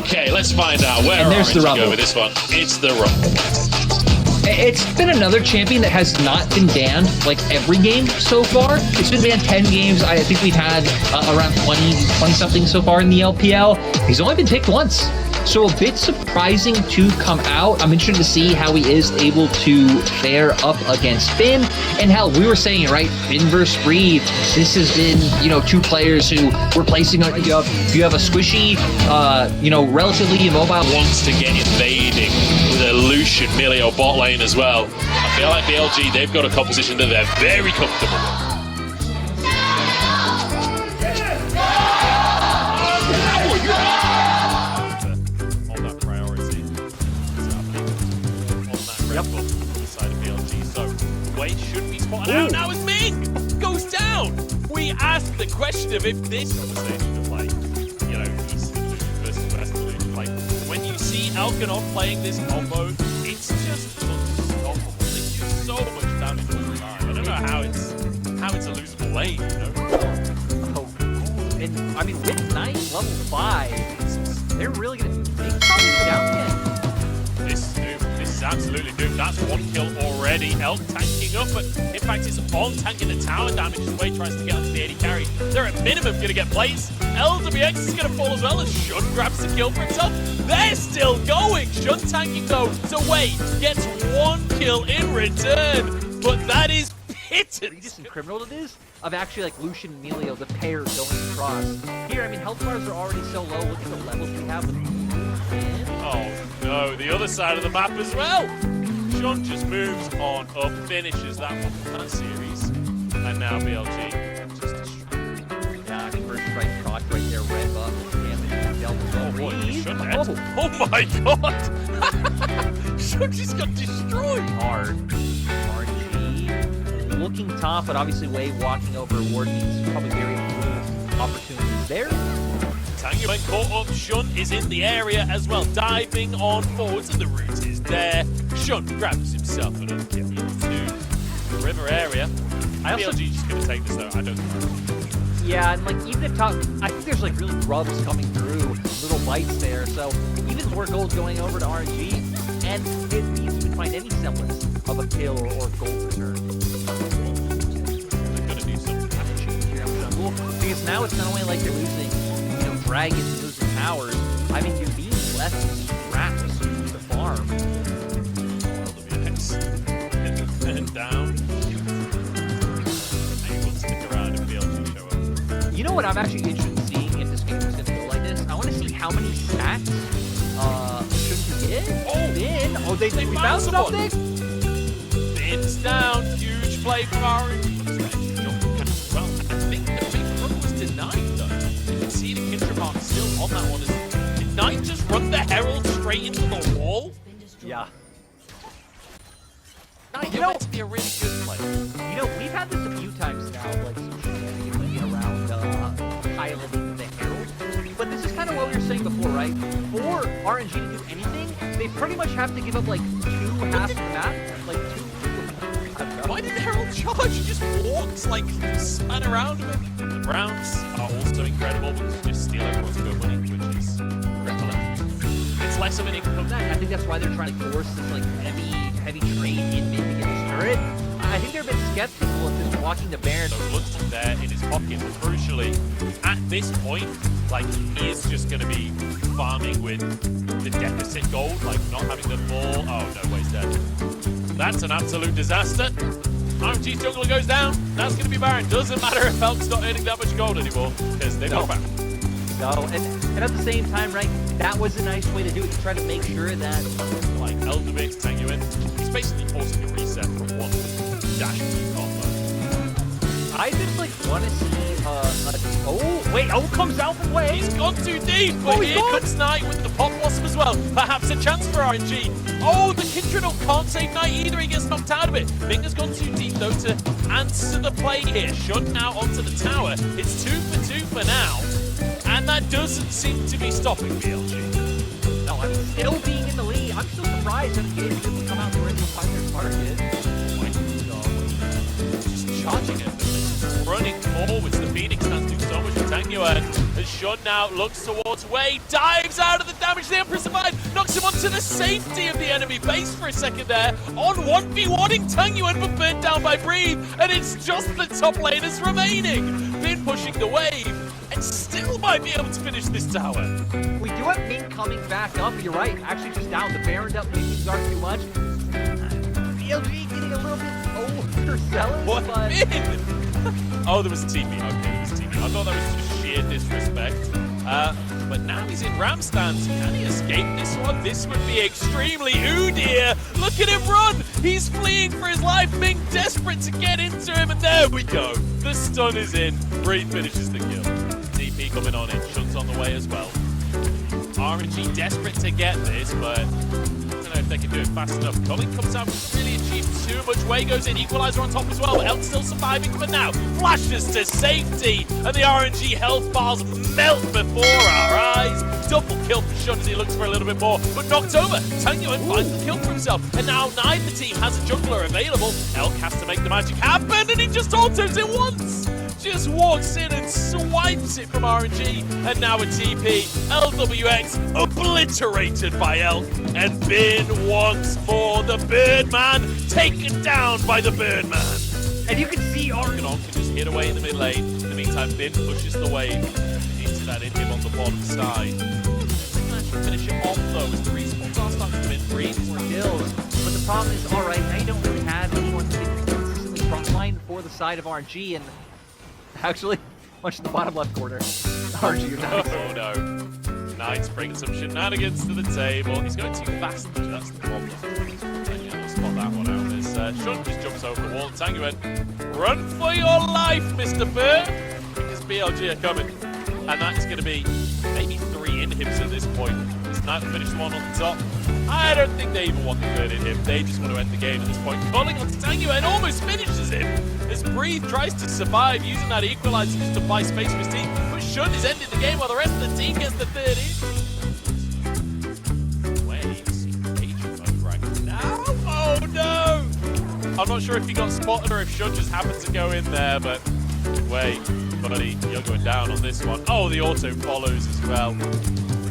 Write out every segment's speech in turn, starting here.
Okay, let's find out where there's the RNG rumble. go with this one. It's the rumble. It's been another champion that has not been banned like every game so far. It's been banned 10 games. I think we've had around 20 something so far in the LPL. He's only been picked once. So a bit surprising to come out. I'm interested to see how he is able to fare up against Finn. And hell, we were saying it, right? Finn versus Breathe. This has been, two players who were placing on you. You have a squishy, relatively immobile. Wants to get invading with a Lucian Milio bot lane as well. I feel like BLG, they've got a composition that they're very comfortable with. Out now as Ming goes down. We asked the question of if this conversation of East versus West Solution. When you see Elkanov playing this combo, it's just unstoppable. They do so much damage all the time. I don't know how it's a losable lane, Oh, and I mean with Knight level 5, they're really gonna take something down again. This is absolutely doomed. That's one kill already. Elk tanking up, but in fact it's on tanking the tower damage as Wade tries to get onto the 80 carry. They're at minimum going to get plays. LWX is going to fall as well as Shun grabs the kill for himself. They're still going. Shun tanking though, so Wade gets one kill in return, but that is pittance. Some criminal it is of actually Lucian and Emilio, the pair going across. Here, I mean, health bars are already so low. Look at the levels we have with Oh no, the other side of the map as well. Shun just moves on up, finishes that one from that series. And now BLG just destroyed. Yeah, first strike proc right there, red buff, damage, Oh boy, Shun dead. Oh my god! Shun just got destroyed. Hard. RG looking tough, but obviously Wave walking over Warden's probably very little opportunities there. Tangu went caught up. Shun is in the area as well, diving on forwards, and the route is there. Shun grabs himself another kill into the river area. BLG just gonna take this though. I don't think. Yeah, and even if top, I think there's really grubs coming through, little bites there. So even more gold going over to RNG, and it needs to find any semblance of a kill or gold return. They're gonna do some action here on Jungle, because now it's not only like you're losing dragons and losing towers. I mean, you're being left with traps to farm. LWX and down. Able to stick around and BLG show up. You know what I'm actually interested in seeing if this game is going to go like this? I want to see how many stacks Shun can get. Oh, Finn! Oh, they found something! Finn's down. Huge play from Orange. Well, I think the big run was denied though. See the Kindred mark still on that one. Did Knight just run the Herald straight into the wall? Yeah. Knight, you're meant to be a really good player. We've had this a few times now, some shenanigans around piloting the Herald. But this is kind of what we were saying before, right? For RNG to do anything, they pretty much have to give up 2 halves of the map, 2. Why did the Herald charge? He just walks, span around a bit. The Browns are also incredible because they just steal everyone's good money, which is incredible. It's less of an income. I think that's why they're trying to force this heavy trade in mid to get this turret. I think they're a bit skeptical of just walking the Baron. So looks there in his pocket, but crucially, at this point, he is just going to be farming with the deficit gold, not having the ball. Oh no, Wade's dead. That's an absolute disaster. RNG's jungler goes down. That's going to be Baron. Doesn't matter if Elk's not earning that much gold anymore, because they've got Baron. No, and at the same time, right, that was a nice way to do it, to try to make sure that... LWX tank you in. He's basically forcing a reset from one dash combo. I just, want to see, oh, wait, comes out from Wade. He's gone too deep, but here comes Knight with the Pop Blossom as well. Perhaps a chance for RNG. Oh, the Kindred can't save Knight either. He gets knocked out of it. Ming has gone too deep, though, to answer the play here. Shun now onto the tower. It's 2 for 2 for now. And that doesn't seem to be stopping BLG. No, I'm still being in the lead. I'm still surprised that the game didn't come out the original fighter's target. Just charging it. Running forwards. The Phoenix has to do so much for Tanguan. As Shun now looks towards Wei, dives out of the damage. The Emperor survived, knocks him onto the safety of the enemy base for a second there. On 1v1ing Tangyuan, but burnt down by Breathe, and it's just the top laners remaining. Been pushing the wave, and still might be able to finish this tower. We do have Ming coming back up. You're right. Actually, just down. The Baron up making Zark too much. BLG getting a little bit overzealous. What? But... Oh, there was a TP. Okay, there was a TP. I thought that was just sheer disrespect. But now he's in Ram stance. Can he escape this one? This would be extremely dear. Look at him run. He's fleeing for his life. Ming desperate to get into him, and there we go. The stun is in. Breathe finishes the kill. TP coming on in. Shun's on the way as well. RNG desperate to get this, but I don't know if they can do it fast enough. Culling comes out, really achieved too much. Way goes in, Equalizer on top as well. Elk still surviving for now. Flashes to safety, and the RNG health bars melt before our eyes. Double kill for Shun as he looks for a little bit more, but knocked over. Tangyuan finds the kill for himself, and now neither team has a jungler available. Elk has to make the magic happen, and he just autos it once. Just walks in and swipes it from RNG, and now a TP. LWX obliterated by Elk, and Bin once more. The Birdman taken down by the Birdman. And you can see Argonon can just hit away in the mid lane. In the meantime, Bin pushes the wave into that in him on the bottom side. Actually finish it off though, as the respawns are starting to come in. 3 more kills. But the problem is, all right, now you don't really have anyone to consistently frontline for the side of RNG, and actually, much in the bottom left corner. RNG, you're not. Oh no. Knight's bringing some shenanigans to the table. He's going too fast, that's the problem. We'll spot that one out. As Shun just jumps over the wall. Tangyuan, run for your life, Mr. Bird! Because BLG are coming. And that is going to be maybe 3 inhibs at this point. It's Knight to finish the one on the top. I don't think they even want the third inhib. They just want to end the game at this point. Calling on Tangyuan almost finishes him. As Breathe tries to survive using that equalizer just to buy space for his team. But Shun is ending the game while the rest of the team gets the third in. Waves engaging mode right now. Oh no! I'm not sure if he got spotted or if Shun just happened to go in there, but wait, buddy, you're going down on this one. Oh, the auto follows as well.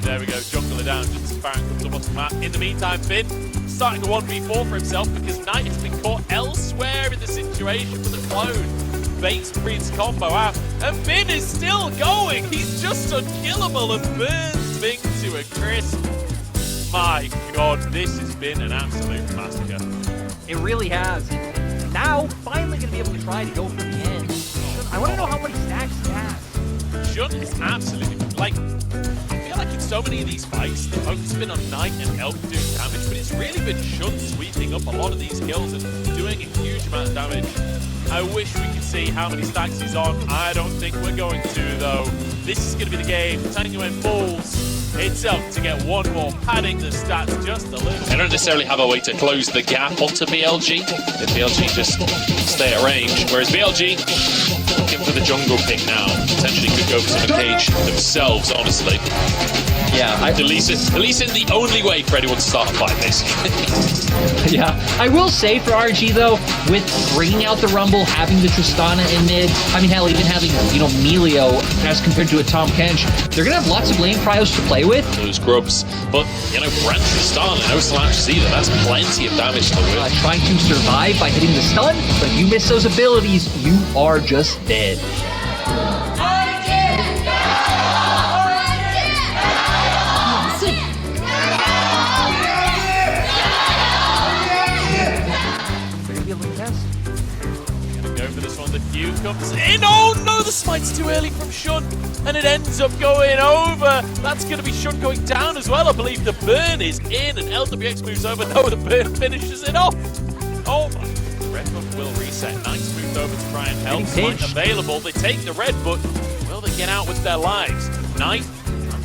There we go, jungler down, just as Baron comes up onto the map. In the meantime, Bin starting to 1v4 for himself because Knight has been caught elsewhere in the situation for the clone. Bates Breed's combo out, and Bin is still going. He's just unkillable and burns Bing to a crisp. My God, this has been an absolute massacre. It really has. Now, finally going to be able to try to go for the end. I want to know how many stacks he has. Shun is absolutely, like, I feel like in so many of these fights, the focus has been on Knight and Elk doing damage, but it's really been Shun sweeping up a lot of these kills and doing a huge amount of damage. I wish we could see how many stacks he's on. I don't think we're going to, though. This is going to be the game. Tangyuan falls. It's up to get one more, padding the stats just a little. They don't necessarily have a way to close the gap onto BLG. If BLG just stay at range, whereas BLG looking for the jungle pick now. Potentially could go for some engage themselves, honestly. Yeah, at least in the only way Freddy would start a fight, basically. Yeah, I will say for RNG though, with bringing out the Rumble, having the Tristana in mid, I mean hell, even having, you know, Melio as compared to a Tom Kench, they're gonna have lots of lane pryos to play with. Those grubs, but you know, Brand Tristana, no slashes either. That's plenty of damage to do. Trying to survive by hitting the stun, but if you miss those abilities, you are just dead. The Q comes in. Oh no, the smite's too early from Shun, and it ends up going over. That's going to be Shun going down as well. I believe the burn is in, and LWX moves over. No, the burn finishes it off. Oh my. Red buff will reset. Knight's moved over to try and help. Smite available. They take the red, but will they get out with their lives? Knight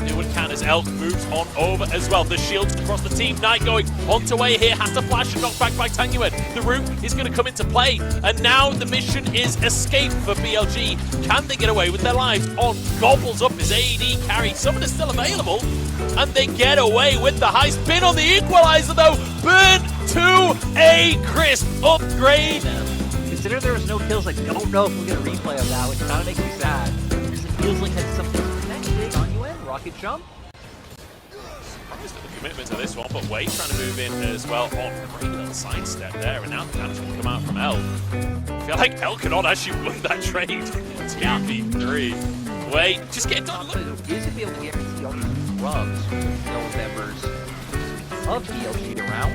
do what can as Elk moves on over as well. The shields across the team. Knight going onto way here, has to flash and knock back by Tangyuan. The root is going to come into play, and now the mission is escape for BLG. Can they get away with their lives? On gobbles up his AD carry. Someone is still available, and they get away with the high spin on the equalizer though. Burn to a crisp upgrade. Consider there was no kills. I don't know if we'll get a replay of that, which kind of makes me sad because it feels like that's something to connect. big on you in. Rocket jump. Just the commitment to this one, but Wade trying to move in as well. Oh, great little sidestep there, and now the damage can come out from L. I feel like L cannot actually win that trade. 2v3. Wade, just get it done. Is going to be able to guarantee all these rubs with no members of BLG around.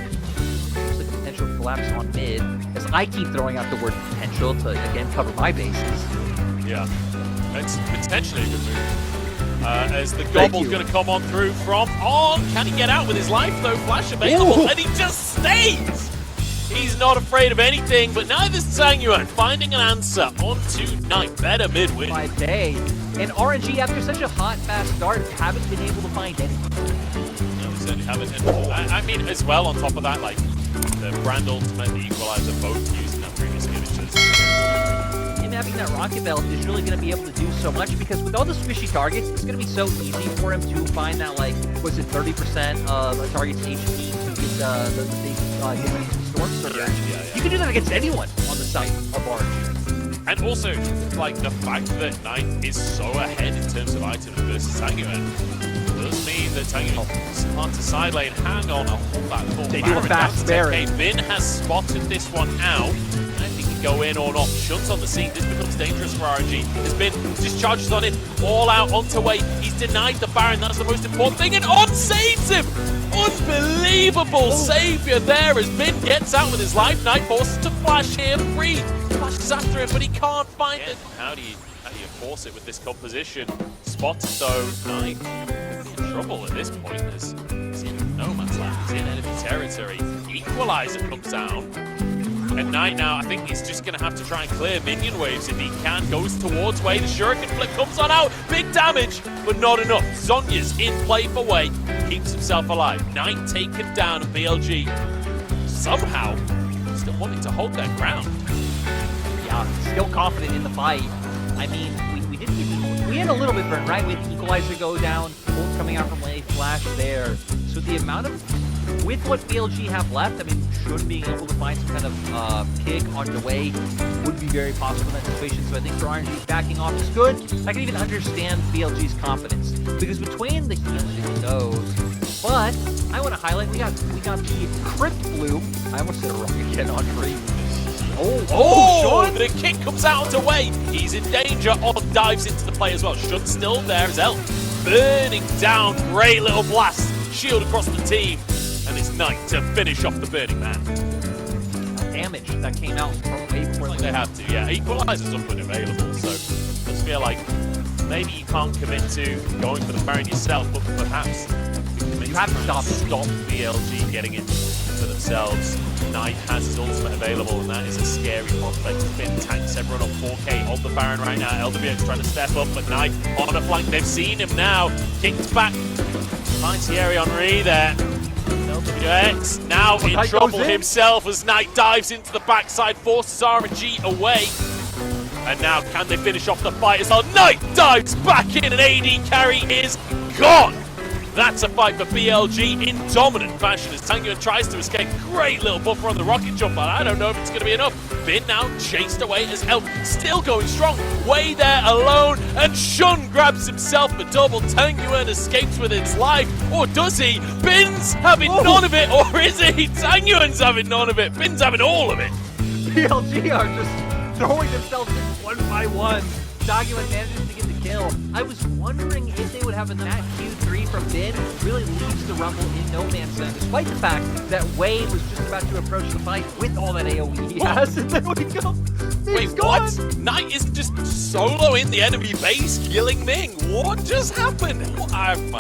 There's a potential collapse on mid, as I keep throwing out the word potential to, again, cover my bases. Yeah, it's potentially a good move. As the gobble's going to come on through from on. Can he get out with his life, though? Flash available, and he just stays! He's not afraid of anything, but neither's Tangyuan. Finding an answer onto Knight. Better mid-win. By day. And RNG, after such a hot, fast start, haven't been able to find anything. No, we certainly haven't. And I mean, as well, on top of that, like, the Brand Ultimate, the Equalizer, both using that previous finishes. Him having that rocket belt is really going to be able to do so much, because with all the squishy targets, it's going to be so easy for him to find that, like, was it 30% of a target's HP to get the big hit storm surge. You can do that against anyone on the side of RNG. And also, like, the fact that Knight is so ahead in terms of items versus Tangyuan does mean that Tangyuan starts to side lane, hang on, I'll hold that full They do a fast Baron. Min has spotted this one out. Go in or not. Shunt's on the scene. This becomes dangerous for RNG. Has been discharges on him. All out onto Wade. He's denied the Baron. That's the most important thing. And On saves him. Unbelievable savior there as Min gets out with his life. Knight forces to flash him free. Flashes after him, but he can't find it. How do you force it with this composition? Spotted though. Knight in trouble at this point. He's in no man's land. He's in enemy territory. Equalizer comes down. And Knight now, I think he's just going to have to try and clear minion waves if he can. Goes towards Wade. The Shuriken flip comes on out. Big damage, but not enough. Zonya's in play for Wade. Keeps himself alive. Knight taken down at BLG. Somehow, still wanting to hold their ground. Yeah, still confident in the fight. I mean, we had a little bit burn, right? With Equalizer go down, ult coming out from lane, flash there. So the amount of, with what BLG have left, I mean, Chun being able to find some kind of pick on the way would be very possible in that situation. So I think for RNG, backing off is good. I can even understand BLG's confidence, because between the healing and those, but I want to highlight we got the Crypt Bloom. I almost said it wrong again on free. Oh, the kick comes out to Wade. He's in danger. On dives into the play as well. Shun's still there as Elk. Burning down. Great little blast. Shield across the team. And it's Knight to finish off the Burning Man. Damage that came out from Wade before they have to, yeah. Equalizer's up and available, so I just feel like maybe you can't commit to going for the Baron yourself, but perhaps you have to stop BLG getting into themselves. Knight has his ultimate available, and that is a scary prospect. Finn tanks everyone on 4K of the Baron right now. LWX trying to step up, but Knight on a flank. They've seen him now. Kicked back. Finds Thierry Henry there. LWX now in trouble himself as Knight dives into the backside, forces RNG away. And now can they finish off the fight as well? Knight dives back in, and AD carry is gone. That's a fight for BLG in dominant fashion as Tangyuan tries to escape. Great little buffer on the rocket jump, but I don't know if it's going to be enough. Bin now chased away as Elk still going strong. Way there alone, and Shun grabs himself the double. Tangyuan escapes with his life, or does he? Bin's having none of it, or is he? Tangyuan's having none of it. Bin's having all of it. BLG are just throwing themselves in one by one. Tangyuan manages to get the kill. I was wondering if they would have a nat Q3 from Bin. Really leaves the Rumble in no man's land, despite the fact that Wade was just about to approach the fight with all that AoE he has. And there we go. Wait, what? Knight is just solo in the enemy base, killing Ming. What just happened? I'm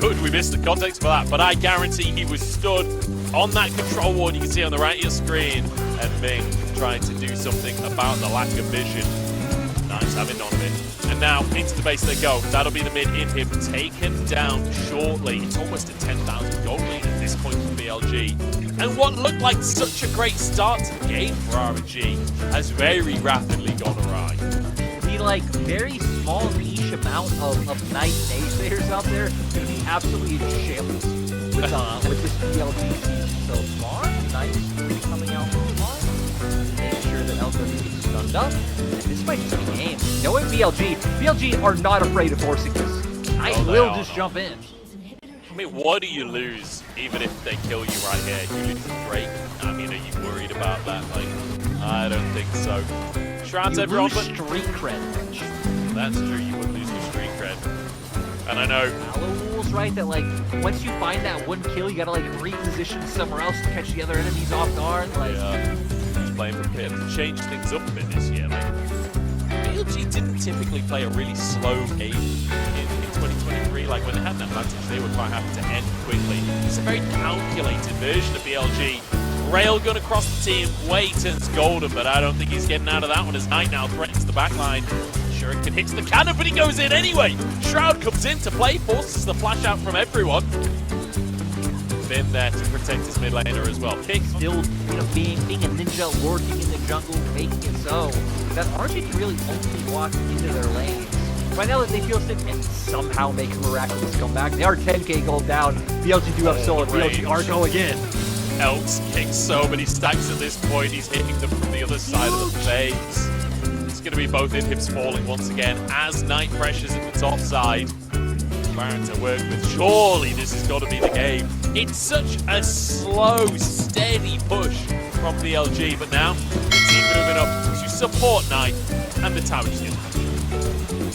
good. We missed the context for that, but I guarantee he was stood on that control ward you can see on the right of your screen, and Ming trying to do something about the lack of vision. Knight's having none of it. And now into the base they go. That'll be the mid in him taken down shortly. It's almost a 10,000 gold lead at this point for BLG. And what looked like such a great start to the game for RNG has very rapidly gone awry. The like very small niche amount of Knight naysayers out there is going to be absolutely in shambles with this BLG season so far. Knight coming out from the line. Make sure that LW gets stuck gunned up, and this might just be game. Knowing BLG are not afraid of forcing this. I will just jump in. I mean, what do you lose, even if they kill you right here? You lose the break. I mean, are you worried about that? Like, I don't think so. Shrouds You everyone, lose but street cred. that's true. You would lose your street cred. And I know Hollow rules, right? That like once you find that one kill, you gotta like reposition somewhere else to catch the other enemies off guard. Like, just playing for Pip to change things up a bit this year. Like, BLG didn't typically play a really slow game in 2023. Like when they had an advantage, they were quite happy to end quickly. It's a very calculated version of BLG. Railgun across the team, Way turns golden, but I don't think he's getting out of that one as Knight now threatens the backline. Shuriken hits the cannon, but he goes in anyway. Shroud comes in to play, forces the flash out from everyone. Been there to protect his mid laner as well. Kick still, you know, being a ninja, lurking in the jungle, making it so that RG can really only walk into their lanes. Right now that they feel sick and somehow make a miraculous comeback. They are 10k gold down. BLG do have solo. BLG are going in. Elks kicks so many stacks at this point. He's hitting them from the other side of the face. It's going to be both inhibs falling once again as Knight pressures at the top side. Baron to work with. Surely this has got to be the game. It's such a slow, steady push from BLG, but now the team moving up to support Knight, and the tower is going to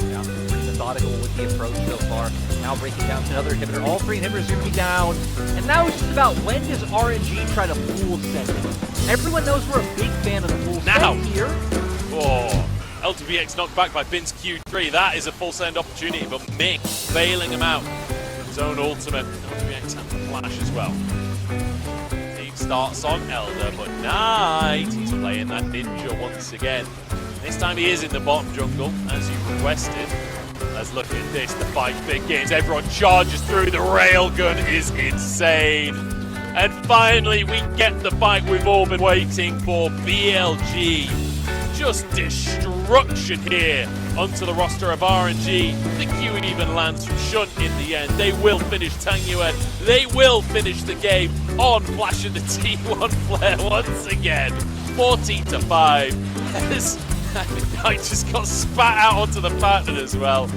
yeah, pretty methodical with the approach so far. Now breaking down to another inhibitor. All three inhibitors are going to be down. And now it's just about when does RNG try to full send it. Everyone knows we're a big fan of the full send here. Oh, LTVX knocked back by Bin's Q3. That is a full send opportunity, but Mick bailing him out. His own ultimate. LTVX has the flash as well. Team starts on Elder, but Knight, he's playing that ninja once again. This time he is in the bottom jungle, as you requested. Let's look at this, the fight begins. Everyone charges through, the railgun is insane. And finally we get the fight we've all been waiting for. BLG, just destruction here onto the roster of RNG. The Q even lands from Shunt in the end. They will finish Tangyuan. They will finish the game on Flash and the T1 flare once again. 14-5. I just got spat out onto the pattern as well.